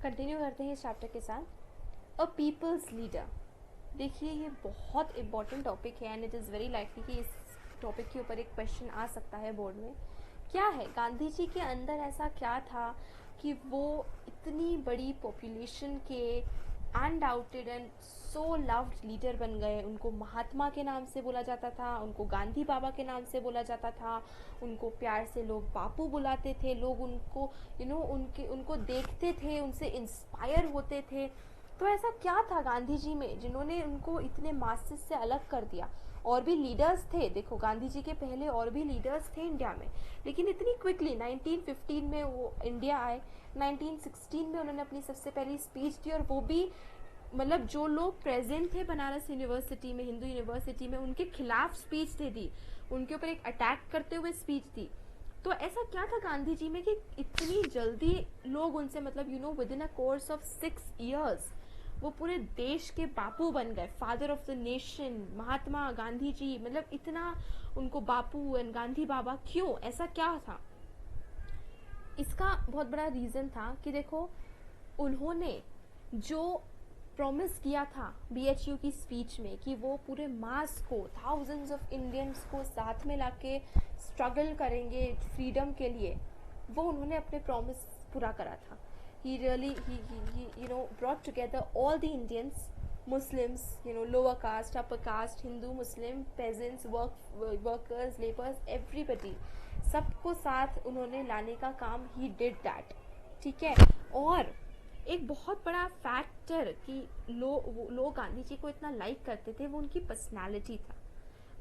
Continue करते हैं इस चैप्टर के साथ। A people's leader. देखिए ये बहुत इम्पॉर्टेंट टॉपिक है and it is very likely कि इस टॉपिक के ऊपर एक क्वेश्चन आ सकता है बोर्ड में। क्या है गांधी जी के अंदर ऐसा क्या था कि वो इतनी बड़ी पॉपुलेशन के undaunted and so loved leader बन गए। उनको महात्मा के नाम से बोला जाता था, उनको गांधी बाबा के नाम से बोला जाता था, उनको प्यार से लोग बापू बुलाते थे, लोग उनको उनको देखते थे, उनसे इंस्पायर होते थे। तो ऐसा क्या था गांधी जी में जिन्होंने उनको इतने मासेस से अलग कर दिया। और भी लीडर्स थे, देखो गांधी जी के पहले और भी लीडर्स थे इंडिया में, लेकिन इतनी क्विकली 1915 में वो इंडिया आए। 1916 में उन्होंने अपनी सबसे पहली स्पीच दी, और वो भी मतलब जो लोग प्रेजेंट थे बनारस यूनिवर्सिटी में, हिंदू यूनिवर्सिटी में, उनके खिलाफ स्पीच दे दी, उनके ऊपर एक अटैक करते हुए स्पीच दी। तो ऐसा क्या था गांधी जी में कि इतनी जल्दी लोग उनसे मतलब with in a course of 6 years वो पूरे देश के बापू बन गए, father of the nation, Mahatma Gandhi ji. मतलब इतना उनको बापू एंड गांधी बाबा, क्यों, ऐसा क्या था? इसका बहुत बड़ा रीज़न था कि देखो उन्होंने जो प्रॉमिस किया था BHU की स्पीच में कि वो पूरे मास को, थाउजेंड्स ऑफ इंडियंस को साथ में लाके स्ट्रगल करेंगे फ्रीडम के लिए, वो उन्होंने अपने प्रॉमिस पूरा करा था। he really he brought together all the Indians, Muslims, lower caste, upper caste, Hindu, Muslim, peasants, workers, laborers, everybody, सबको साथ उन्होंने लाने का काम he did that। ठीक है। और एक बहुत बड़ा फैक्टर कि लोग गांधी जी को इतना लाइक करते थे, वो उनकी पर्सनालिटी था,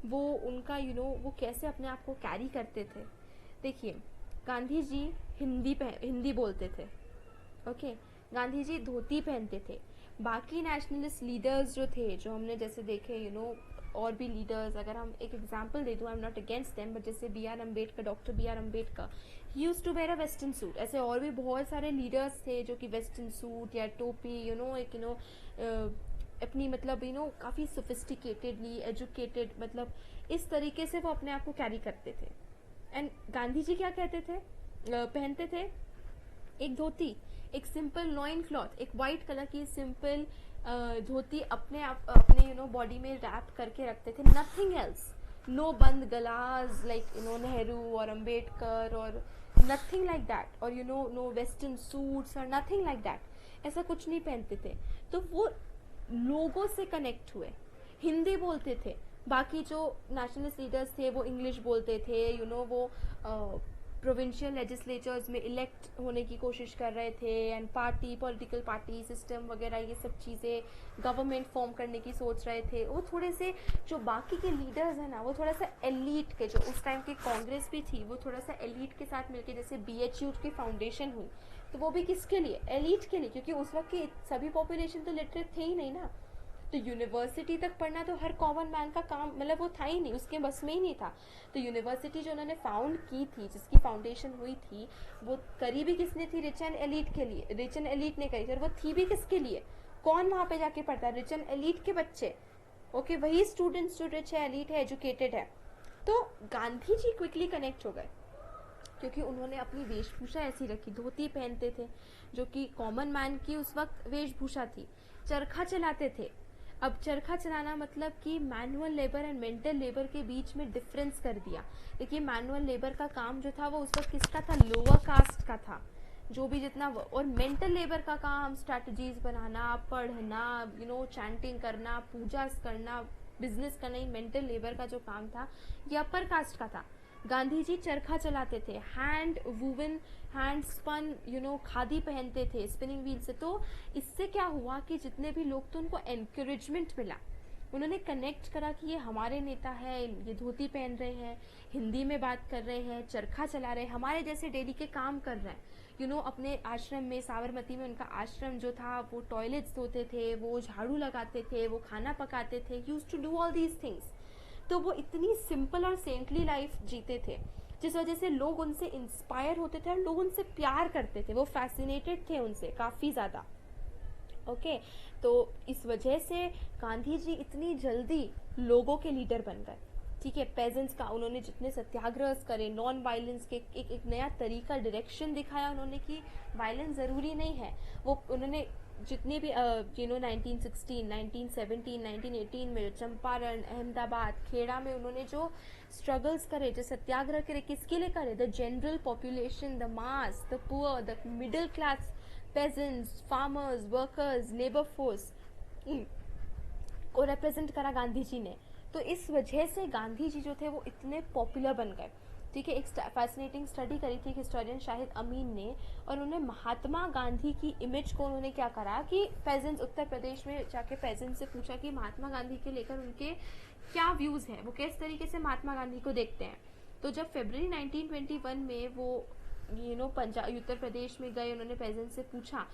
वो उनका वो कैसे अपने आप को कैरी करते थे। देखिए गांधी जी हिंदी बोलते थे, ओके। गांधी जी धोती पहनते थे। बाकी नेशनलिस्ट लीडर्स जो थे, जो हमने जैसे देखे और भी लीडर्स, अगर हम एक एग्जांपल दे दूँ, I am not against them, but जैसे B R Ambedkar, doctor B R Ambedkar, he used to wear a western suit. ऐसे और भी बहुत सारे लीडर्स थे जो कि वेस्टर्न सूट या टोपी अपनी मतलब काफ़ी सोफिस्टिकेटेडली एजुकेटेड, मतलब इस तरीके से वो अपने आप को कैरी करते थे। एंड गांधी जी क्या कहते थे, पहनते थे? एक धोती, एक सिंपल लॉइन क्लॉथ, एक वाइट कलर की सिंपल धोती अपने बॉडी में रैप करके रखते थे, नथिंग एल्स। नो बंद गलाज लाइक नेहरू और अम्बेडकर, और नथिंग लाइक दैट। और नो वेस्टर्न सूट्स और नथिंग लाइक दैट। ऐसा कुछ नहीं पहनते थे। तो वो लोगों से कनेक्ट हुए। हिंदी बोलते थे। बाकी जो नेशनलिस्ट लीडर्स थे वो इंग्लिश बोलते थे, वो प्रोविंशियल लेजिस्लेचर्स में इलेक्ट होने की कोशिश कर रहे थे, एंड पॉलिटिकल पार्टी सिस्टम वगैरह ये सब चीज़ें, गवर्नमेंट फॉर्म करने की सोच रहे थे। वो थोड़े से जो बाकी के लीडर्स हैं ना, वो थोड़ा सा एलीट के, जो उस टाइम की कांग्रेस भी थी, वो थोड़ा सा एलीट के साथ मिलके, जैसे BHU की फाउंडेशन हुई, तो वो भी किसके लिए? एलीट के लिए, क्योंकि उस वक्त की सभी पॉपुलेशन तो लिटरेट थे ही नहीं ना। तो यूनिवर्सिटी तक पढ़ना तो हर कॉमन मैन का काम, मतलब वो था ही नहीं, उसके बस में ही नहीं था। तो यूनिवर्सिटी जो उन्होंने फाउंड की थी, जिसकी फाउंडेशन हुई थी, वो करी भी किसने थी? रिच एंड एलीट के लिए। रिच एंड एलीट ने करी थी, और वो थी भी किसके लिए? कौन वहाँ पे जाके पढ़ता है? रिच एंड एलीट के बच्चे। ओके, वही स्टूडेंट्स जो रिच है, एलीट है, एजुकेटेड है। तो गांधी जी क्विकली कनेक्ट हो गए, क्योंकि उन्होंने अपनी वेशभूषा ऐसी रखी, धोती पहनते थे, जो कि कॉमन मैन की उस वक्त वेशभूषा थी। चरखा चलाते थे। अब चरखा चलाना मतलब कि manual labour and mental labour के बीच में डिफरेंस कर दिया। देखिए मैनुअल लेबर का काम जो था वो उस वक्त किसका था? लोअर कास्ट का था। जो भी जितना, और मेंटल लेबर का काम स्ट्रैटेजीज बनाना, पढ़ना, चैंटिंग करना, पूजा करना, बिजनेस करना, ही मेंटल लेबर का जो काम था ये अपर कास्ट का था। गांधी जी चरखा चलाते थे, hand woven, hand spun, khadi पहनते थे स्पिनिंग व्हील से। तो इससे क्या हुआ कि जितने भी लोग थे उनको एनकरेजमेंट मिला। उन्होंने कनेक्ट करा कि ये हमारे नेता है, ये धोती पहन रहे हैं, हिंदी में बात कर रहे हैं, चरखा चला रहे हैं, हमारे जैसे डेली के काम कर रहे हैं। अपने आश्रम में, साबरमती में उनका आश्रम जो था, वो टॉयलेट्स धोते थे, वो झाड़ू लगाते थे, वो खाना पकाते थे, used to do all these things. तो वो इतनी सिंपल और सेंटली लाइफ जीते थे, जिस वजह से लोग उनसे इंस्पायर होते थे और लोग उनसे प्यार करते थे, वो फैसिनेटेड थे उनसे काफ़ी ज़्यादा। ओके, तो इस वजह से गांधी जी इतनी जल्दी लोगों के लीडर बन गए। ठीक है, पेजेंट्स का उन्होंने जितने सत्याग्रह करे, नॉन वायलेंस के एक नया तरीका, डायरेक्शन दिखाया उन्होंने कि वायलेंस ज़रूरी नहीं है। वो उन्होंने जितने भी 1916, 1917, 1918 में चंपारण, अहमदाबाद, खेड़ा में उन्होंने जो स्ट्रगल्स करे, जो सत्याग्रह करे, किसके लिए करे? The general population, the mass, the poor, the middle class, pageants, farmers, workers, labour force को रिप्रेजेंट करा गांधी जी ने। तो इस वजह से गांधी जी जो थे वो इतने पॉपुलर बन गए। ठीक है, एक फैसिनेटिंग स्टडी करी थी हिस्टोरियन शाहिद अमीन ने, और उन्होंने महात्मा गांधी की इमेज को उन्होंने क्या करा कि पेजेंट्स, उत्तर प्रदेश में जाके पेजेंट्स से पूछा कि महात्मा गांधी के लेकर उनके क्या व्यूज़ हैं, वो किस तरीके से महात्मा गांधी को देखते हैं। तो जब फरवरी 1921 में वो पंजाब, उत्तर प्रदेश में गए, उन्होंने पेजेंट्स से पूछा,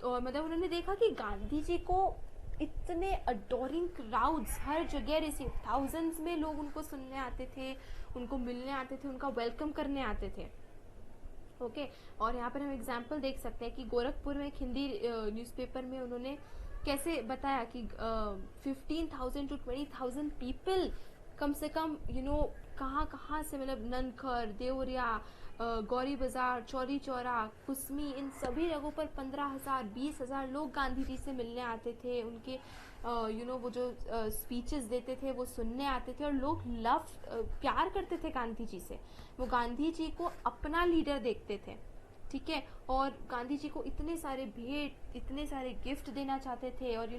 तो मतलब उन्होंने देखा कि गांधी जी को इतने अडोरिंग क्राउड्स हर जगह रिसीव, थाउजेंड्स में लोग उनको सुनने आते थे, उनको मिलने आते थे, उनका वेलकम करने आते थे। ओके, और यहाँ पर हम एग्जाम्पल देख सकते हैं कि गोरखपुर में एक हिंदी न्यूज़पेपर में उन्होंने कैसे बताया कि 15,000 to 20,000 पीपल कम से कम कहाँ से, मतलब ननखर, देवरिया, गौरी बाजार, चौरी चौरा, कुसमी, इन सभी जगहों पर 15,000, 20,000 लोग गांधी जी से मिलने आते थे, उनके वो जो स्पीचेस देते थे वो सुनने आते थे, और लोग प्यार करते थे गांधी जी से। वो गांधी जी को अपना लीडर देखते थे। ठीक है, और गांधी जी को इतने सारे भेंट, इतने सारे गिफ्ट देना चाहते थे, और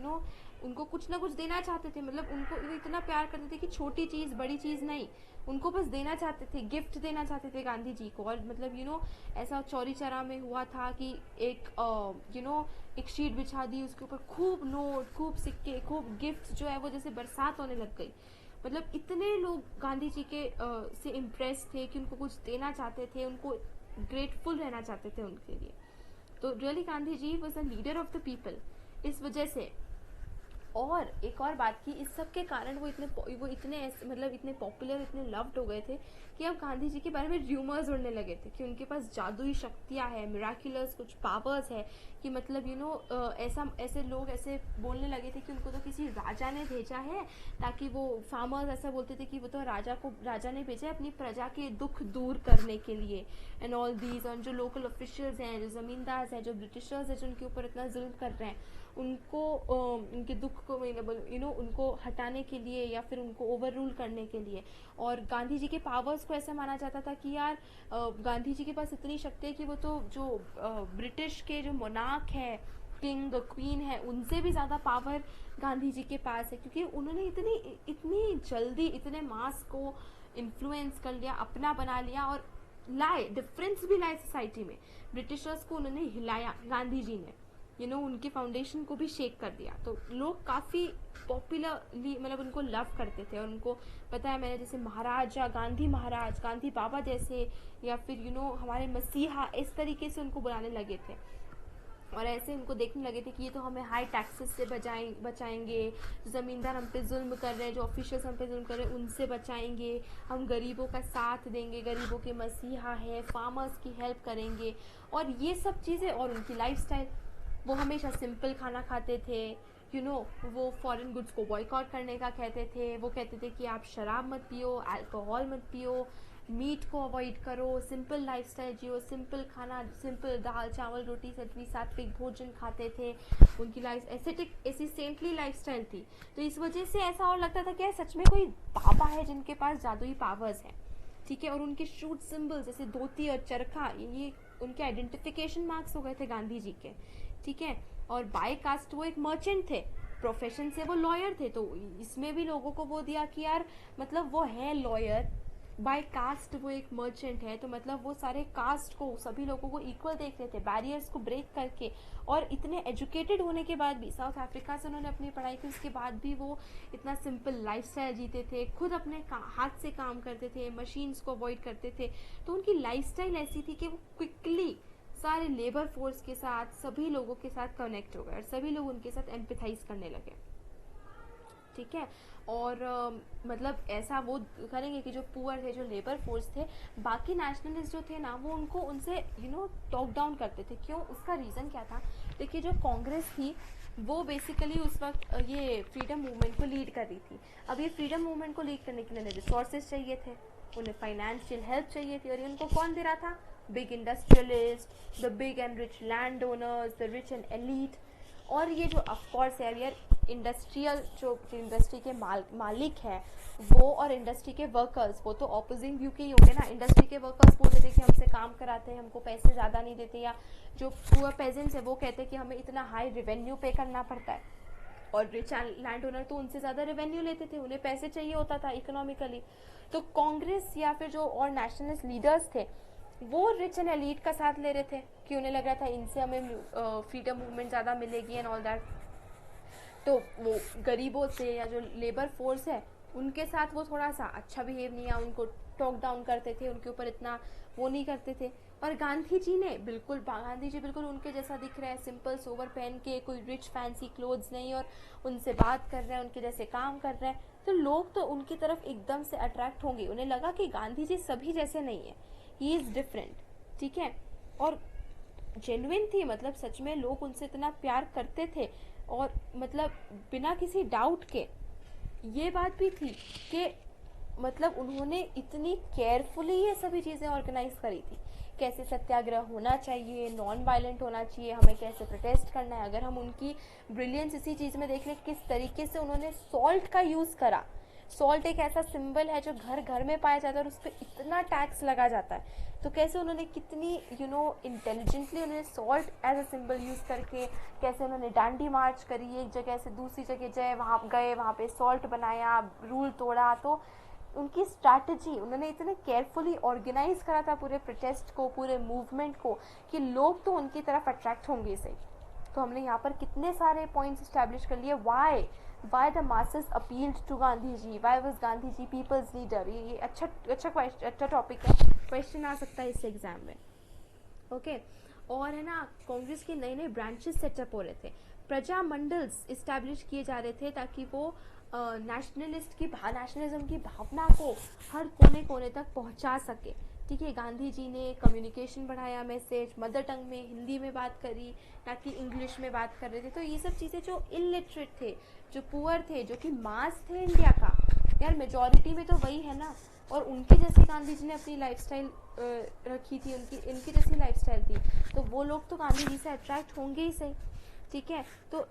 उनको कुछ ना कुछ देना चाहते थे, मतलब उनको इतना प्यार करते थे कि छोटी चीज़ बड़ी चीज़ नहीं, उनको बस देना चाहते थे, गिफ्ट देना चाहते थे गांधी जी को। और मतलब ऐसा चौरी चौरा में हुआ था कि एक एक शीट बिछा दी, उसके ऊपर खूब नोट, खूब सिक्के, खूब गिफ्ट जो है वो जैसे बरसात होने लग गई। मतलब इतने लोग गांधी जी के से इम्प्रेस थे कि उनको कुछ देना चाहते थे, उनको ग्रेटफुल रहना चाहते थे उनके लिए। तो really Gandhi ji was a leader of the people इस वजह से। और एक और बात की, इस सब के कारण वो इतने पॉपुलर, इतने लव्ड हो गए थे कि अब गांधी जी के बारे में र्यूमर्स उड़ने लगे थे कि उनके पास जादुई शक्तियाँ हैं, मिराकुलस कुछ पावर्स है, कि मतलब ऐसे लोग ऐसे बोलने लगे थे कि उनको तो किसी राजा ने भेजा है, ताकि वो फार्मर्स ऐसा बोलते थे कि वो तो राजा ने भेजा है अपनी प्रजा के दुख दूर करने के लिए, एंड ऑल दीज। और जो लोकल ऑफिशियल्स हैं, जो ज़मींदार हैं, जो ब्रिटिशर्स हैं, जो उनके ऊपर इतना जुल्म कर रहे हैं, उनको उनके दुख को उनको हटाने के लिए या फिर उनको ओवर रूल करने के लिए। और गांधी जी के पावर्स को ऐसा माना जाता था कि यार गांधी जी के पास इतनी शक्ति है कि वो तो जो ब्रिटिश के जो मोनार्क है, किंग क्वीन है, उनसे भी ज़्यादा पावर गांधी जी के पास है, क्योंकि उन्होंने इतनी जल्दी इतने मास को इन्फ्लुएंस कर लिया, अपना बना लिया, और डिफरेंस भी लाए सोसाइटी में। ब्रिटिशर्स को उन्होंने हिलाया गांधी जी ने, उनके फाउंडेशन को भी शेक कर दिया। तो लोग काफ़ी पॉपुलरली मतलब उनको लव करते थे, और उनको पता है मैंने जैसे महाराजा गांधी, महाराज गांधी बाबा जैसे, या फिर हमारे मसीहा, इस तरीके से उनको बुलाने लगे थे। और ऐसे उनको देखने लगे थे कि ये तो हमें हाई टैक्सेस से बचाएंगे, जो ज़मींदार हम पे जुल्म कर रहे हैं, जो ऑफिशियल्स हम पे जुल्म कर रहे हैं, उनसे बचाएंगे, हम गरीबों का साथ देंगे, गरीबों के मसीहा है, फार्मर्स की हेल्प करेंगे, और ये सब चीज़ें। और उनकी लाइफस्टाइल, वो हमेशा सिंपल खाना खाते थे, वो फॉरेन गुड्स को बॉयकॉट करने का कहते थे। वो कहते थे कि आप शराब मत पियो, अल्कोहल मत पियो, मीट को अवॉइड करो, सिंपल लाइफस्टाइल जियो, सिंपल खाना, सिंपल दाल चावल रोटी सब्जी सात्विक भोजन खाते थे। उनकी लाइफ एस्थेटिक ऐसी सेंटली लाइफस्टाइल थी। तो इस वजह से ऐसा और लगता था कि सच में कोई बाबा है जिनके पास जादुई पावर्स हैं। ठीक है, और उनके शूट सिंबल्स जैसे धोती और चरखा, ये उनके आइडेंटिफिकेशन मार्क्स हो गए थे गांधी जी के। ठीक है, और बाय कास्ट वो एक मर्चेंट थे, प्रोफेशन से वो लॉयर थे। तो इसमें भी लोगों को वो दिया कि यार मतलब वो है लॉयर, बाय कास्ट वो एक मर्चेंट है, तो मतलब वो सारे कास्ट को, सभी लोगों को इक्वल देख रहे थे, बैरियर्स को ब्रेक करके। और इतने एजुकेटेड होने के बाद भी, साउथ अफ्रीका से उन्होंने अपनी पढ़ाई की, उसके बाद भी वो इतना सिंपल लाइफस्टाइल जीते थे, खुद अपने हाथ से काम करते थे, मशीन्स को अवॉइड करते थे। तो उनकी लाइफस्टाइल ऐसी थी कि वो क्विकली सारे लेबर फोर्स के साथ, सभी लोगों के साथ कनेक्ट हो गए, और सभी लोग उनके साथ एम्पैथाइज करने लगे। ठीक है, और मतलब ऐसा वो करेंगे कि जो पुअर थे, जो लेबर फोर्स थे, बाकी नेशनलिस्ट जो थे ना, वो उनसे टॉक डाउन करते थे। क्यों? उसका रीज़न क्या था देखिए जो कांग्रेस थी वो बेसिकली उस वक्त ये फ्रीडम मूवमेंट को लीड कर रही थी। अब ये फ्रीडम मूवमेंट को लीड करने के लिए उन्हें रिसोर्सेज चाहिए थे, उन्हें फाइनेंशियल हेल्प चाहिए थी, और ये उनको कौन दे रहा था? Big industrialist, the big and rich land owners, the rich and elite. और ये जो ऑफकोर्स है यार, इंडस्ट्रियल जो इंडस्ट्री के मालिक है वो, और इंडस्ट्री के वर्कर्स, वो तो ऑपोजिंग व्यू के ही होंगे ना। इंडस्ट्री के वर्कर्स बोलते थे कि हमसे काम कराते हैं, हमको पैसे ज़्यादा नहीं देते, या जो पुअर पेजेंट्स है वो कहते हैं कि हमें इतना हाई रेवेन्यू पे करना पड़ता है। और रिच लैंड ओनर तो उनसे ज़्यादा रेवेन्यू लेते थे, उन्हें पैसे चाहिए होता था इकोनॉमिकली। तो कांग्रेस या फिर जो और नेशनलिस्ट लीडर्स थे वो रिच एंड एलीट का साथ ले रहे थे, कि उन्हें लग रहा था इनसे हमें फ्रीडम मूवमेंट ज़्यादा मिलेगी एंड ऑल दैट। तो वो गरीबों से या जो लेबर फोर्स है उनके साथ वो थोड़ा सा अच्छा बिहेव नहीं, या उनको टॉक डाउन करते थे, उनके ऊपर इतना वो नहीं करते थे। और गांधी जी बिल्कुल उनके जैसा दिख रहा है, सिंपल सोबर पहन के, कोई रिच फैंसी क्लोथ्स नहीं, और उनसे बात कर रहे हैं, उनके जैसे काम कर रहे हैं, तो लोग तो उनकी तरफ एकदम से अट्रैक्ट होंगे। उन्हें लगा कि गांधी जी सभी जैसे नहीं है, ही इज़ डिफरेंट, ठीक है। और जेन्युइन थी, मतलब सच में लोग उनसे इतना प्यार करते थे, और मतलब बिना किसी डाउट के ये बात भी थी कि मतलब उन्होंने इतनी केयरफुली ये सभी चीज़ें ऑर्गेनाइज करी थी, कैसे सत्याग्रह होना चाहिए, नॉन वायलेंट होना चाहिए, हमें कैसे प्रोटेस्ट करना है। अगर हम उनकी ब्रिलियंस इसी चीज़ में देख लें, किस तरीके से उन्होंने सॉल्ट का यूज़ करा। सॉल्ट एक ऐसा सिंबल है जो घर घर में पाया जाता है और उस पर इतना टैक्स लगा जाता है, तो कैसे उन्होंने कितनी इंटेलिजेंटली उन्होंने salt as a symbol use करके, कैसे उन्होंने डांडी मार्च करी, एक जगह से दूसरी जगह गए, वहाँ पे सॉल्ट बनाया, रूल तोड़ा। तो उनकी स्ट्रैटेजी, उन्होंने इतने केयरफुली ऑर्गेनाइज करा था पूरे प्रोटेस्ट को, पूरे मूवमेंट को, कि लोग तो उनकी तरफ अट्रैक्ट होंगे से। तो हमने यहाँ पर कितने सारे पॉइंट्स इस्टेब्लिश कर लिए। Why the masses appealed to Gandhi ji, why was Gandhi ji people's leader. ये अच्छा टॉपिक है, क्वेश्चन आ सकता है इस एग्जाम में, ओके। और है ना, कांग्रेस के नए नए ब्रांचेस सेटअप हो रहे थे, प्रजा मंडल्स इस्टेब्लिश किए जा रहे थे, ताकि वो नेशनलिज्म की भावना को हर कोने कोने तक पहुंचा सके, ठीक है। गांधी जी ने कम्युनिकेशन बढ़ाया, मैसेज मदर टंग में, हिंदी में बात करी, ना कि इंग्लिश में बात कर रहे थे। तो ये सब चीज़ें जो इलिटरेट थे, जो पुअर थे, जो कि मास थे इंडिया का, यार मेजॉरिटी में तो वही है ना, और उनके जैसे गांधी जी ने अपनी लाइफस्टाइल रखी थी, इनकी जैसी लाइफस्टाइल थी, तो वो लोग तो गांधी जी से अट्रैक्ट होंगे ही सही, ठीक है। तो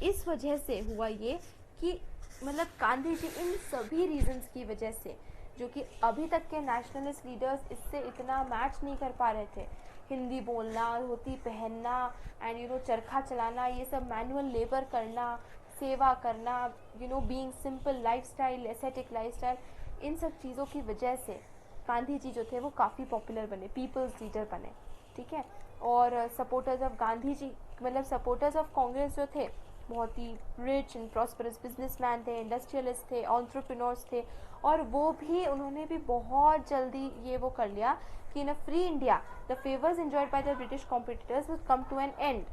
इस वजह से हुआ ये कि मतलब गांधी जी इन सभी रीजंस की वजह से, जो कि अभी तक के नेशनलिस्ट लीडर्स इससे इतना मैच नहीं कर पा रहे थे, हिंदी बोलना, धोती पहनना एंड चरखा चलाना, ये सब मैनुअल लेबर करना, सेवा करना, being simple lifestyle, aesthetic lifestyle, इन सब चीज़ों की वजह से गांधी जी जो थे वो काफ़ी पॉपुलर बने, पीपल्स लीडर बने, ठीक है। और सपोर्टर्स ऑफ गांधी जी, मतलब सपोर्टर्स ऑफ कांग्रेस जो थे, बहुत ही रिच एंड प्रॉस्परस बिजनेसमैन थे, इंडस्ट्रियलिस्ट थे, एंटरप्रेन्योर्स थे, और उन्होंने भी बहुत जल्दी ये वो कर लिया कि in a free India the favours enjoyed by the British competitors would come to an end.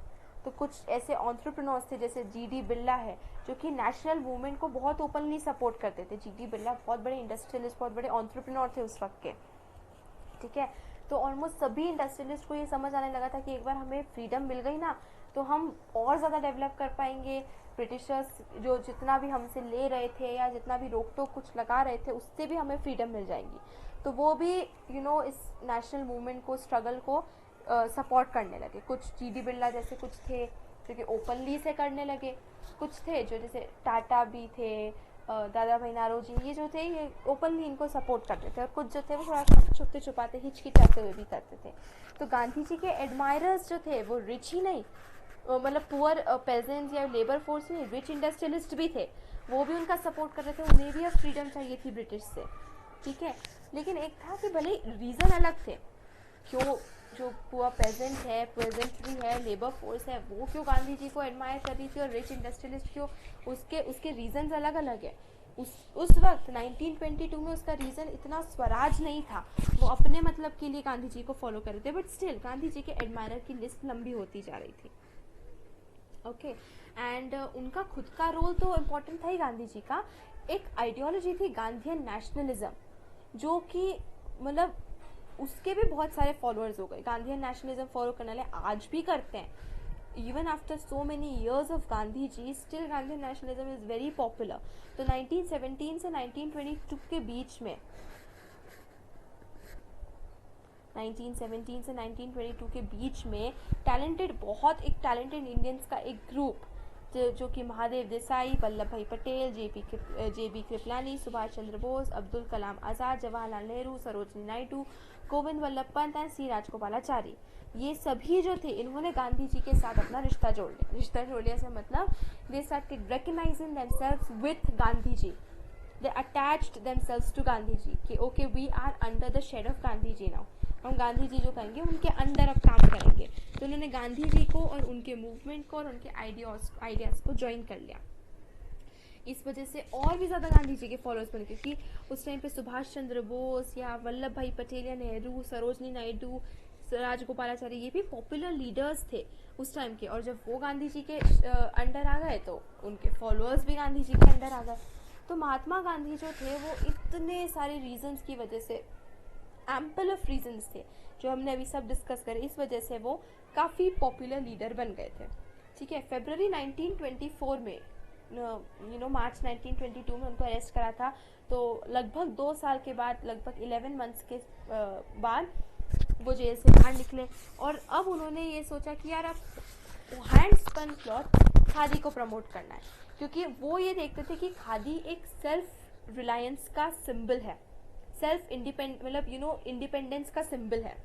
तो कुछ ऐसे एंटरप्रेन्योर्स थे जैसे जीडी बिरला है, जो कि नेशनल मूवमेंट को बहुत ओपनली सपोर्ट करते थे। जीडी बिरला बहुत बड़े इंडस्ट्रियलिस्ट, बहुत बड़े एंटरप्रेन्योर थे उस वक्त के, ठीक है। तो ऑलमोस्ट सभी इंडस्ट्रियलिस्ट को ये समझ आने लगा था कि एक बार हमें फ्रीडम मिल गई ना, तो हम और ज़्यादा डेवलप कर पाएंगे। ब्रिटिशर्स जो जितना भी हमसे ले रहे थे या जितना भी रोक टोक कुछ लगा रहे थे, उससे भी हमें फ्रीडम मिल जाएगी। तो वो भी इस नेशनल मूवमेंट को, स्ट्रगल को सपोर्ट करने लगे। कुछ जीडी बिरला जैसे कुछ थे जो कि ओपनली से करने लगे, कुछ थे जो जैसे टाटा भी थे, दादा भाई नारोजी, ये जो थे ये ओपनली इनको सपोर्ट करते थे, और कुछ जो थे वो थोड़ा सा छुपते छुपाते, हिचकिचाते हुए भी करते थे। तो गांधी जी के एडमायरर्स जो थे वो रिच ही नहीं, मतलब पुअर पेजेंट्स या लेबर फोर्स नहीं, रिच इंडस्ट्रियलिस्ट भी थे, वो भी उनका सपोर्ट कर रहे थे। उन्हें भी अब फ्रीडम चाहिए थी ब्रिटिश से, ठीक है। लेकिन एक था कि भले रीज़न अलग थे, क्यों जो पुअर पेजेंट है, पेजेंट्री है, लेबर फोर्स है, वो क्यों गांधी जी को एडमायर कर रही थी और रिच इंडस्ट्रियलिस्ट क्यों, उसके रीजंस अलग अलग है। उस वक्त 1922 में उसका रीज़न इतना स्वराज नहीं था, वो अपने मतलब के लिए गांधी जी को फॉलो कर रहे थे, बट स्टिल गांधी जी के एडमायरर की लिस्ट लंबी होती जा रही थी, ओके। एंड उनका खुद का रोल तो इम्पोर्टेंट था ही गांधी जी का। एक आइडियोलॉजी थी गांधीयन नेशनलिज्म, जो कि मतलब उसके भी बहुत सारे फॉलोअर्स हो गए। गांधीयन नेशनलिज्म फॉलो करने वाले आज भी करते हैं, even after so many years of Gandhi ji, still Gandhi nationalism is very popular. तो 1917 से 1922 के बीच में 1917 से 1922 के बीच में बहुत एक टैलेंटेड इंडियंस का एक ग्रुप जो कि महादेव देसाई, वल्लभ भाई पटेल, जेबी कृपलानी, सुभाष चंद्र बोस, अब्दुल कलाम आज़ाद, जवाहरलाल नेहरू, सरोजनी नायडू, गोविंद वल्लभ पंत एंड सी राजगोपालाचारी, ये सभी जो थे इन्होंने गांधी जी के साथ अपना रिश्ता जोड़ लिया से मतलब they started recognising themselves with Gandhi ji, they attached themselves to Gandhi ji कि okay we are under the shade of Gandhi ji now, हम गांधी जी जो कहेंगे उनके अंडर अब काम करेंगे। तो उन्होंने गांधी जी को और उनके मूवमेंट को और उनके आइडियाज़ को ज्वाइन कर लिया। इस वजह से और भी ज़्यादा गांधी जी के फॉलोअर्स बने, क्योंकि उस टाइम पे सुभाष चंद्र बोस या वल्लभ भाई पटेल या नेहरू, सरोजनी नायडू, राजगोपालाचारी, ये भी पॉपुलर लीडर्स थे उस टाइम के, और जब वो गांधी जी के अंडर आ गए तो उनके फॉलोअर्स भी गांधी जी के अंडर आ गए। तो महात्मा गांधी जो थे वो इतने सारे रीजंस की वजह से, एम्पल ऑफ रीजंस थे जो हमने अभी सब डिस्कस करे, इस वजह से वो काफ़ी पॉपुलर लीडर बन गए थे। ठीक है, फरवरी 1924 में मार्च 1922 में उनको अरेस्ट करा था। तो लगभग 2 साल के बाद, लगभग 11 मंथ्स के बाद वो जेल से बाहर निकले, और अब उन्होंने ये सोचा कि यार अब हैंड स्पन क्लॉथ खादी को प्रमोट करना है, क्योंकि वो ये देखते थे कि खादी एक सेल्फ रिलायंस का सिंबल है, सेल्फ इंडिपेंडेंस का सिंबल है।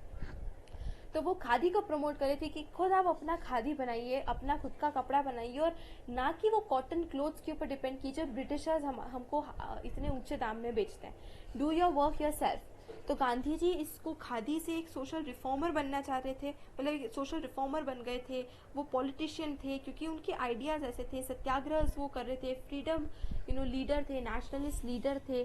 तो वो खादी को प्रमोट करे थे कि खुद आप अपना खादी बनाइए, अपना खुद का कपड़ा बनाइए, और ना कि वो कॉटन क्लोथ्स के ऊपर डिपेंड कीजिए। ब्रिटिशर्स हमको इतने ऊंचे दाम में बेचते हैं, do your work your self. तो गांधी जी इसको खादी से एक सोशल रिफॉर्मर बनना चाहते थे, मतलब सोशल रिफॉर्मर बन गए थे। वो पॉलिटिशियन थे क्योंकि उनके आइडियाज़ ऐसे थे, सत्याग्रह वो कर रहे थे, फ्रीडम लीडर थे, नेशनलिस्ट लीडर थे।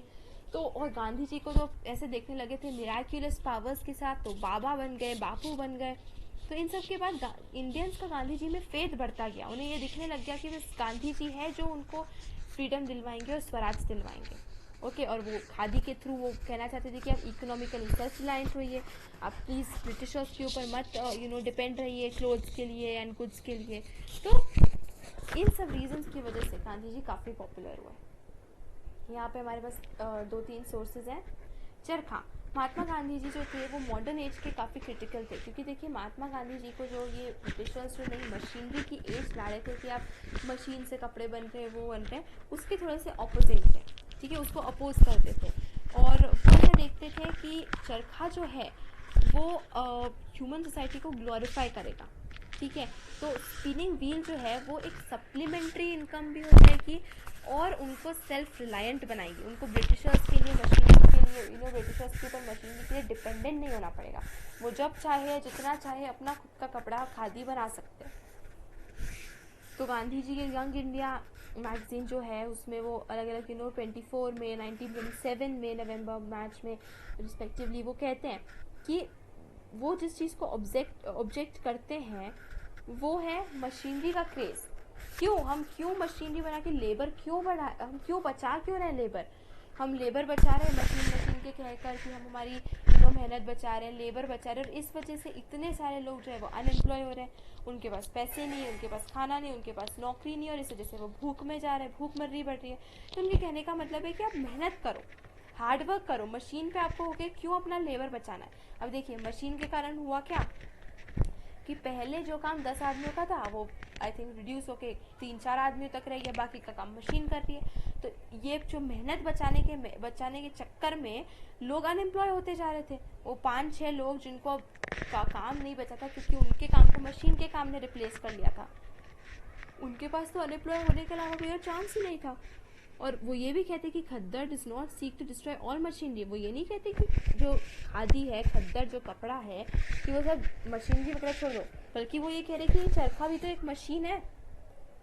तो और गांधी जी को तो ऐसे देखने लगे थे मिराक्युलस पावर्स के साथ, तो बाबा बन गए, बापू बन गए। तो इन सब के बाद इंडियंस का गांधी जी में फेथ बढ़ता गया, उन्हें ये दिखने लग गया कि बस गांधी जी है जो उनको फ्रीडम दिलवाएंगे और स्वराज दिलवाएंगे। ओके, और वो खादी के थ्रू वो कहना चाहते थे कि आप इकोनॉमिकली सेल्फ रिलायंट होइए, आप प्लीज़ ब्रिटिशर्स के ऊपर मत डिपेंड रहिए क्लोथ्स के लिए एंड गुड्स के लिए। तो इन सब रीजंस की वजह से गांधी जी काफ़ी पॉपुलर हुए। यहाँ पे हमारे पास 2-3 सोर्सेज हैं। चरखा, महात्मा गांधी जी जो थे वो मॉडर्न एज के काफ़ी क्रिटिकल थे, क्योंकि देखिए महात्मा गांधी जी को जो ये ब्रिटिशर्स जो नई मशीनरी की एज ला रहे थे कि आप मशीन से कपड़े बन रहे हैं, वो बन रहे हैं, उसके थोड़े से अपोजिट थे। ठीक है, उसको अपोज करते थे, और वो ये देखते थे कि चरखा जो है वो ह्यूमन सोसाइटी को ग्लोरीफाई करेगा। ठीक है, तो स्पिनिंग व्हील जो है वो एक सप्लीमेंट्री इनकम भी हो जाएगी और उनको सेल्फ रिलायंट बनाएगी। उनको ब्रिटिशर्स के लिए मशीनरी के लिए ब्रिटिशर्स के ऊपर मशीनरी के लिए डिपेंडेंट नहीं होना पड़ेगा। वो जब चाहे जितना चाहे अपना खुद का कपड़ा खादी बना सकते हैं। तो गांधी जी के यंग इंडिया मैगजीन जो है उसमें वो अलग अलग 24 में, 1927 में, नवंबर, मार्च में रिस्पेक्टिवली वो कहते हैं कि वो जिस चीज़ को ऑब्जेक्ट करते हैं वो है मशीनरी का क्रेज़। हम क्यों मशीनरी बना के लेबर क्यों बढ़ा, हम क्यों बचा क्यों रहे लेबर, हम लेबर बचा रहे हैं मशीन के कहकर कि हम हमारी मेहनत बचा रहे हैं, लेबर बचा रहे हैं, और इस वजह से इतने सारे लोग जो है वो अनएम्प्लॉय हो रहे हैं, उनके पास पैसे नहीं है, उनके पास खाना नहीं, उनके पास नौकरी नहीं, और इस वजह से वो भूख में जा रहे हैं, भूखमरी बढ़ रही है। तो उनके कहने का मतलब है कि आप मेहनत करो, हार्डवर्क करो, मशीन पे आपको हो गया क्यों अपना लेबर बचाना है। अब देखिए मशीन के कारण हुआ क्या कि पहले जो काम 10 आदमियों का था वो आई थिंक रिड्यूस होके 3-4 आदमियों तक रह गया, बाकी का काम मशीन कर रही है। तो ये जो मेहनत बचाने के चक्कर में लोग अनएम्प्लॉय होते जा रहे थे। वो 5-6 लोग जिनको का काम नहीं बचा था क्योंकि उनके काम को मशीन के काम ने रिप्लेस कर लिया था, उनके पास तो अनएम्प्लॉय होने के अलावा कोई और चांस ही नहीं था। और वो ये भी कहते कि khaddar does not seek to destroy all machinery. वो ये नहीं कहते कि जो खादी है, खद्दर जो कपड़ा है, कि वो सब मशीनरी वगैरह छोड़ दो, बल्कि वो ये कह रहे कि चरखा भी तो एक मशीन है,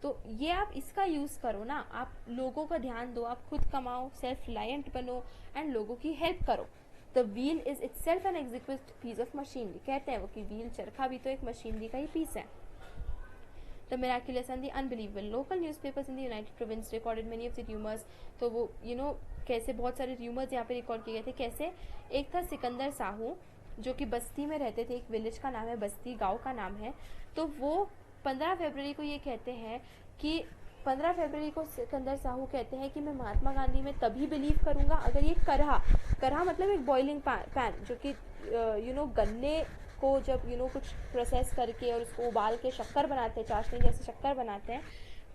तो ये आप इसका यूज़ करो ना, आप लोगों का ध्यान दो, आप खुद कमाओ, सेल्फ रिलायंट बनो एंड लोगों की हेल्प करो। The wheel is itself an executive piece of machinery. कहते हैं वो कि व्हील, चरखा भी तो एक मशीनरी का ही पीस है। The miraculous and the unbelievable. Local newspapers in the United Province recorded many of the rumors. तो वो कैसे बहुत सारे rumors यहाँ पे रिकॉर्ड किए गए थे। कैसे, एक था सिकंदर साहू जो कि बस्ती में रहते थे, एक विलेज का नाम है बस्ती, गांव का नाम है। तो वो 15 फरवरी को ये कहते हैं कि 15 फरवरी को सिकंदर साहू कहते हैं कि मैं महात्मा गांधी में तभी बिलीव करूंगा अगर ये करहा मतलब एक बॉइलिंग पैन जो कि गन्ने को जब कुछ प्रोसेस करके और उसको उबाल के शक्कर बनाते हैं, चाशनी जैसे शक्कर बनाते हैं,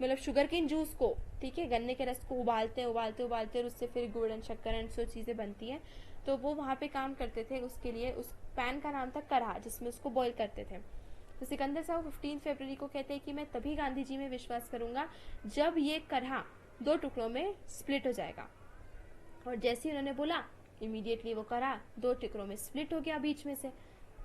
मतलब शुगर केन जूस को, ठीक है, गन्ने के रस को उबालते और उससे फिर गुड़ एंड शक्कर एंड सो चीज़ें बनती हैं। तो वो वहाँ पे काम करते थे, उसके लिए उस पैन का नाम था करहा, जिसमें उसको बॉईल करते थे। तो सिकंदर साहब 15 फरवरी को कहते हैं कि मैं तभी गांधी जी में विश्वास करूंगा जब ये करहा 2 टुकड़ों में स्प्लिट हो जाएगा। और जैसे ही उन्होंने बोला इमीडिएटली वो करहा 2 टुकड़ों में स्प्लिट हो गया बीच में से।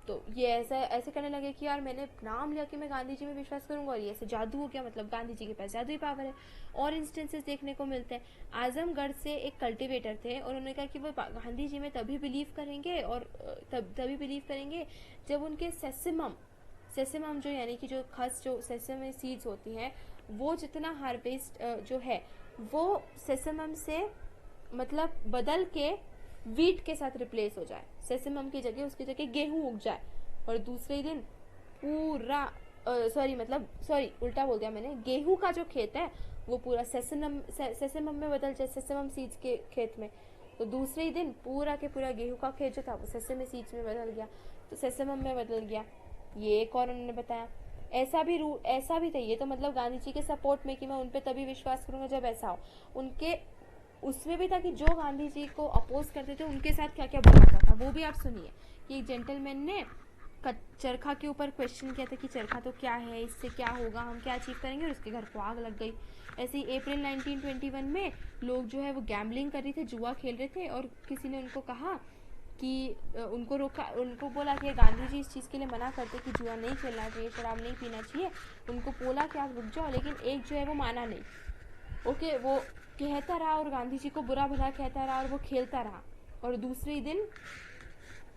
तो ये ऐसे करने लगे कि यार मैंने नाम लिया कि मैं गांधी जी में विश्वास करूंगा और ये ऐसे जादू हो गया, मतलब गांधी जी के पास जादुई पावर है। और इंस्टेंसेस देखने को मिलते हैं। आजमगढ़ से एक कल्टिवेटर थे और उन्होंने कहा कि वो गांधी जी में तभी बिलीव करेंगे और तभी बिलीव करेंगे जब उनके सेसेमम जो यानी कि जो खस जो सेसेम सीड्स होती हैं वो जितना हार्वेस्ट जो है वो सेसेमम से मतलब बदल के वीट के साथ रिप्लेस हो जाए, सेसेमम की जगह उसकी जगह गेहूं उग जाए और दूसरे दिन पूरा उल्टा बोल दिया मैंने, गेहूं का जो खेत है वो पूरा सेसेमम में बदल जाए, सेसेमम सीड्स के खेत में। तो दूसरे ही दिन पूरा के पूरा गेहूं का खेत जो था वो सेसेम सीड्स में बदल गया, तो सेसेमम में बदल गया। ये एक और उन्होंने बताया। ऐसा भी था। ये तो मतलब गांधी जी के सपोर्ट में कि मैं उन पे तभी विश्वास करूंगा जब ऐसा हो। उनके उसमें भी था कि जो गांधी जी को अपोज करते थे उनके साथ क्या क्या बुलाता था, वो भी आप सुनिए कि एक जेंटलमैन ने चरखा के ऊपर क्वेश्चन किया था कि चरखा तो क्या है, इससे क्या होगा, हम क्या अचीव करेंगे, और उसके घर को आग लग गई। ऐसे ही अप्रैल 1921 में लोग जो है वो गैम्बलिंग कर रहे थे, जुआ खेल रहे थे और किसी ने उनको कहा कि उनको बोला कि गांधी जी इस चीज़ के लिए मना करते कि जुआ नहीं खेलना चाहिए, शराब नहीं पीना चाहिए। उनको बोला कि आप रुक जाओ, लेकिन एक जो है वो माना नहीं। ओके, वो कहता रहा और गांधी जी को बुरा भला कहता रहा और वो खेलता रहा। और दूसरे दिन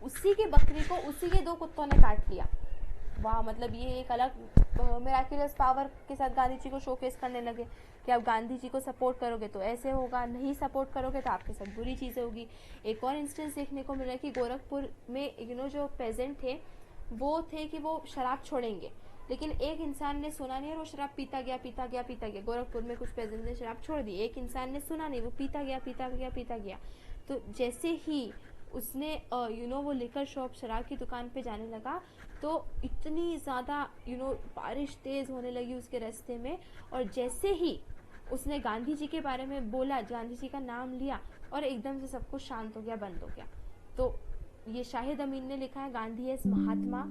उसी के बकरी को उसी के 2 कुत्तों ने काट लिया। वाह, मतलब ये एक अलग मिराकुलस पावर के साथ गांधी जी को शोकेस करने लगे कि आप गांधी जी को सपोर्ट करोगे तो ऐसे होगा, नहीं सपोर्ट करोगे तो आपके साथ बुरी चीज़ें होगी। एक और इंस्टेंस देखने को मिल रहा है कि गोरखपुर में जो पेजेंट थे वो थे कि वो शराब छोड़ेंगे, लेकिन एक इंसान ने सुना नहीं और वो शराब पीता गया। गोरखपुर में कुछ पेजेंट ने शराब छोड़ दी, एक इंसान ने सुना नहीं, वो पीता गया। तो जैसे ही उसने वो लिकर शॉप शराब की दुकान पे जाने लगा तो इतनी ज़्यादा बारिश तेज़ होने लगी उसके रास्ते में, और जैसे ही उसने गांधी जी के बारे में बोला, गांधी जी का नाम लिया, और एकदम से सब कुछ शांत हो गया, बंद हो गया। तो ये शाहिद अमीन ने लिखा है Gandhi as Mahatma,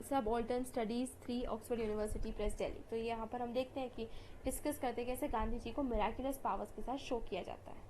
subaltern studies 3 Oxford University Press Delhi. तो यहाँ पर हम देखते हैं कि डिस्कस करते हैं कैसे गांधी जी को मिराकुलस पावर्स के साथ शो किया जाता है।